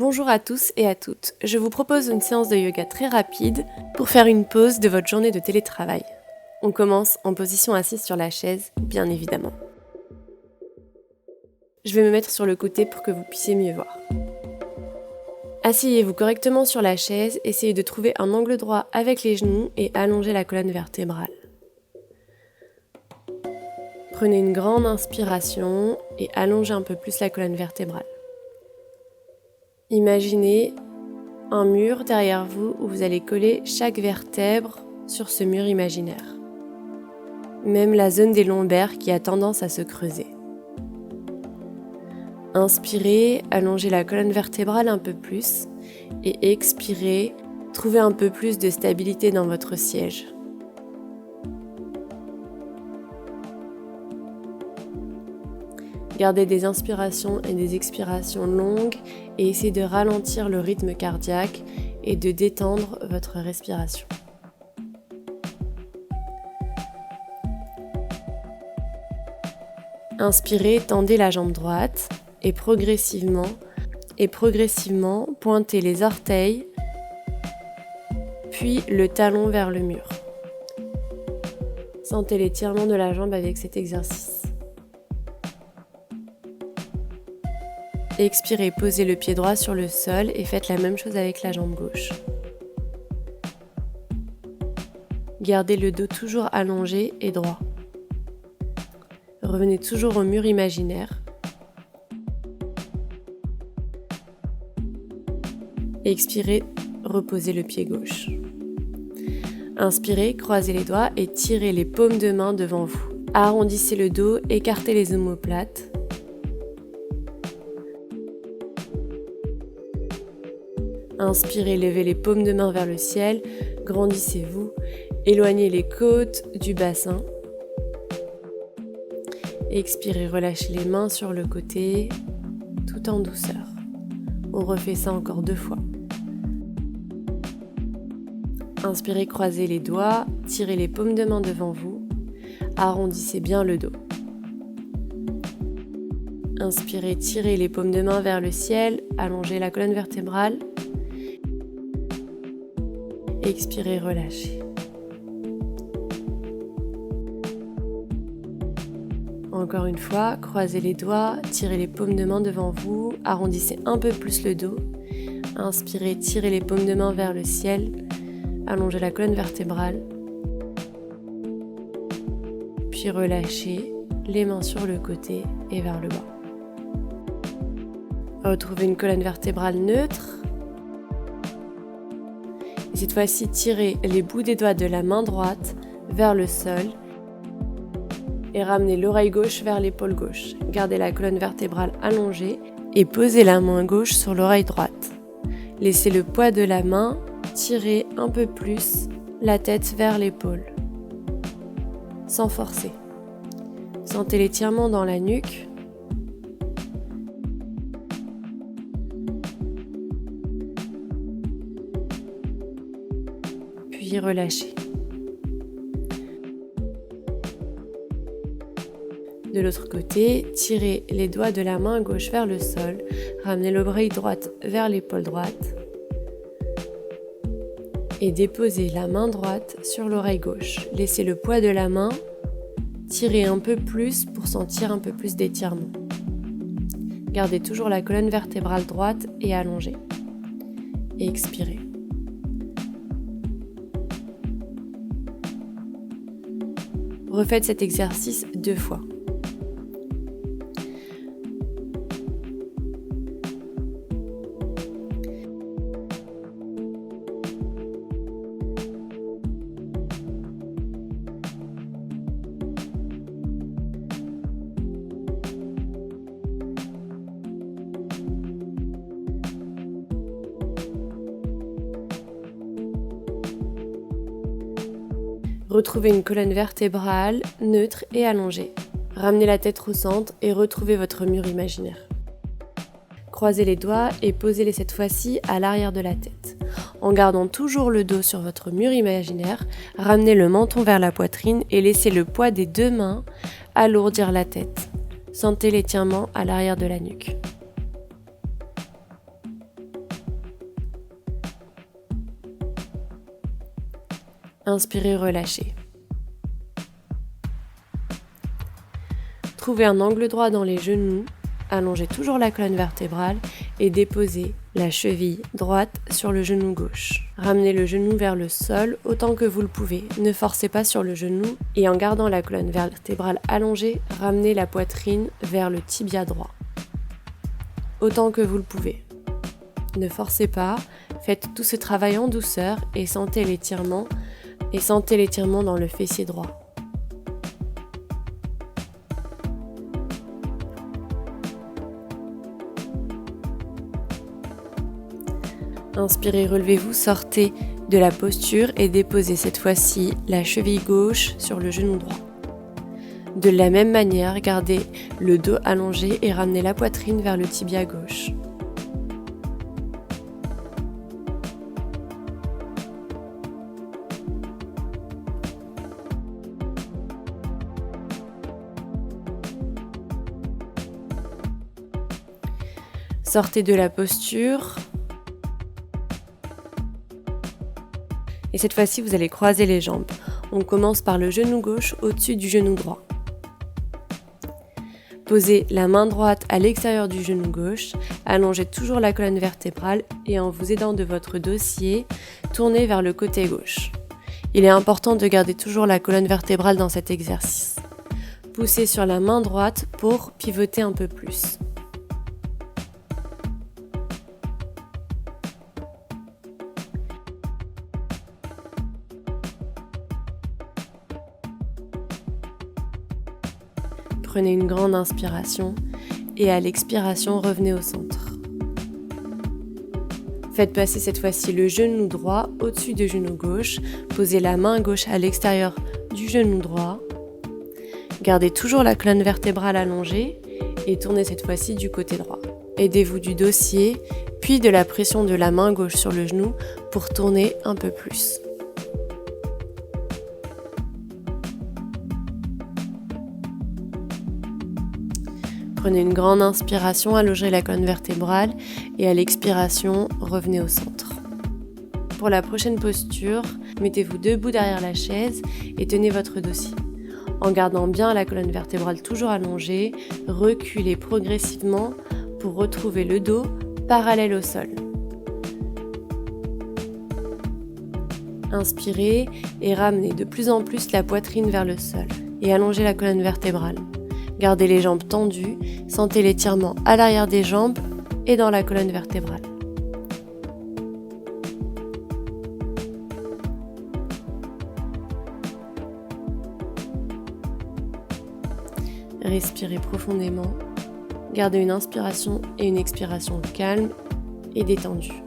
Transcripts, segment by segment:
Bonjour à tous et à toutes, je vous propose une séance de yoga très rapide pour faire une pause de votre journée de télétravail. On commence en position assise sur la chaise, bien évidemment. Je vais me mettre sur le côté pour que vous puissiez mieux voir. Asseyez-vous correctement sur la chaise, essayez de trouver un angle droit avec les genoux et allongez la colonne vertébrale. Prenez une grande inspiration et allongez un peu plus la colonne vertébrale. Imaginez un mur derrière vous où vous allez coller chaque vertèbre sur ce mur imaginaire. Même la zone des lombaires qui a tendance à se creuser. Inspirez, allongez la colonne vertébrale un peu plus et expirez, trouvez un peu plus de stabilité dans votre siège. Gardez des inspirations et des expirations longues et essayez de ralentir le rythme cardiaque et de détendre votre respiration. Inspirez, tendez la jambe droite et progressivement, pointez les orteils, puis le talon vers le mur. Sentez l'étirement de la jambe avec cet exercice. Expirez, posez le pied droit sur le sol et faites la même chose avec la jambe gauche. Gardez le dos toujours allongé et droit. Revenez toujours au mur imaginaire. Expirez, reposez le pied gauche. Inspirez, croisez les doigts et tirez les paumes de main devant vous. Arrondissez le dos, écartez les omoplates. Inspirez, levez les paumes de main vers le ciel, grandissez-vous, éloignez les côtes du bassin. Expirez, relâchez les mains sur le côté, tout en douceur. On refait ça encore 2 fois. Inspirez, croisez les doigts, tirez les paumes de main devant vous, arrondissez bien le dos. Inspirez, tirez les paumes de main vers le ciel, allongez la colonne vertébrale. Expirez, relâchez. Encore une fois, croisez les doigts, tirez les paumes de main devant vous, arrondissez un peu plus le dos. Inspirez, tirez les paumes de main vers le ciel, allongez la colonne vertébrale. Puis relâchez, les mains sur le côté et vers le bas. Retrouvez une colonne vertébrale neutre. Cette fois-ci, tirez les bouts des doigts de la main droite vers le sol et ramenez l'oreille gauche vers l'épaule gauche. Gardez la colonne vertébrale allongée et posez la main gauche sur l'oreille droite. Laissez le poids de la main tirer un peu plus la tête vers l'épaule, sans forcer. Sentez l'étirement dans la nuque. Puis relâchez. De l'autre côté, tirez les doigts de la main gauche vers le sol, ramenez l'oreille droite vers l'épaule droite et déposez la main droite sur l'oreille gauche. Laissez le poids de la main tirer un peu plus pour sentir un peu plus d'étirement. Gardez toujours la colonne vertébrale droite et allongée. Et expirez. Refaites cet exercice 2 fois. Retrouvez une colonne vertébrale neutre et allongée. Ramenez la tête au centre et retrouvez votre mur imaginaire. Croisez les doigts et posez-les cette fois-ci à l'arrière de la tête. En gardant toujours le dos sur votre mur imaginaire, ramenez le menton vers la poitrine et laissez le poids des 2 mains alourdir la tête. Sentez l'étirement à l'arrière de la nuque. Inspirez, relâchez. Trouvez un angle droit dans les genoux, allongez toujours la colonne vertébrale et déposez la cheville droite sur le genou gauche. Ramenez le genou vers le sol autant que vous le pouvez. Ne forcez pas sur le genou et en gardant la colonne vertébrale allongée, ramenez la poitrine vers le tibia droit. Autant que vous le pouvez. Ne forcez pas, faites tout ce travail en douceur et sentez l'étirement dans le fessier droit. Inspirez, relevez-vous, sortez de la posture et déposez cette fois-ci la cheville gauche sur le genou droit. De la même manière, gardez le dos allongé et ramenez la poitrine vers le tibia gauche. Sortez de la posture. Et cette fois-ci, vous allez croiser les jambes. On commence par le genou gauche au-dessus du genou droit. Posez la main droite à l'extérieur du genou gauche, allongez toujours la colonne vertébrale et en vous aidant de votre dossier, tournez vers le côté gauche. Il est important de garder toujours la colonne vertébrale dans cet exercice. Poussez sur la main droite pour pivoter un peu plus. Prenez une grande inspiration et à l'expiration, revenez au centre. Faites passer cette fois-ci le genou droit au-dessus du genou gauche. Posez la main gauche à l'extérieur du genou droit. Gardez toujours la colonne vertébrale allongée et tournez cette fois-ci du côté droit. Aidez-vous du dossier, puis de la pression de la main gauche sur le genou pour tourner un peu plus. Prenez une grande inspiration, allongez la colonne vertébrale et à l'expiration, revenez au centre. Pour la prochaine posture, mettez-vous debout derrière la chaise et tenez votre dossier. En gardant bien la colonne vertébrale toujours allongée, reculez progressivement pour retrouver le dos parallèle au sol. Inspirez et ramenez de plus en plus la poitrine vers le sol et allongez la colonne vertébrale. Gardez les jambes tendues, sentez l'étirement à l'arrière des jambes et dans la colonne vertébrale. Respirez profondément. Gardez une inspiration et une expiration calme et détendue.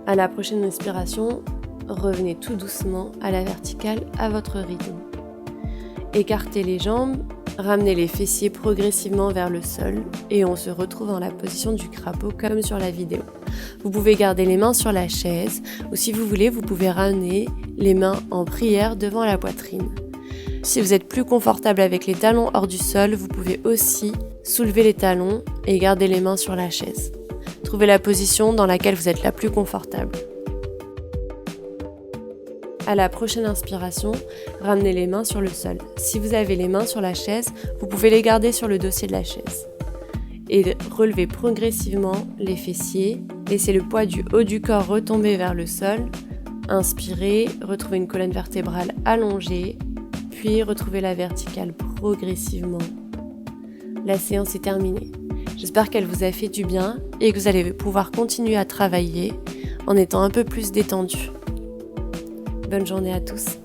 À la prochaine inspiration, revenez tout doucement à la verticale à votre rythme. Écartez les jambes, ramenez les fessiers progressivement vers le sol et on se retrouve dans la position du crapaud comme sur la vidéo. Vous pouvez garder les mains sur la chaise ou si vous voulez, vous pouvez ramener les mains en prière devant la poitrine. Si vous êtes plus confortable avec les talons hors du sol, vous pouvez aussi soulever les talons et garder les mains sur la chaise. Trouvez la position dans laquelle vous êtes la plus confortable. À la prochaine inspiration, ramenez les mains sur le sol. Si vous avez les mains sur la chaise, vous pouvez les garder sur le dossier de la chaise. Et relevez progressivement les fessiers. Laissez le poids du haut du corps retomber vers le sol. Inspirez, retrouvez une colonne vertébrale allongée, puis retrouvez la verticale progressivement. La séance est terminée. J'espère qu'elle vous a fait du bien et que vous allez pouvoir continuer à travailler en étant un peu plus détendu. Bonne journée à tous.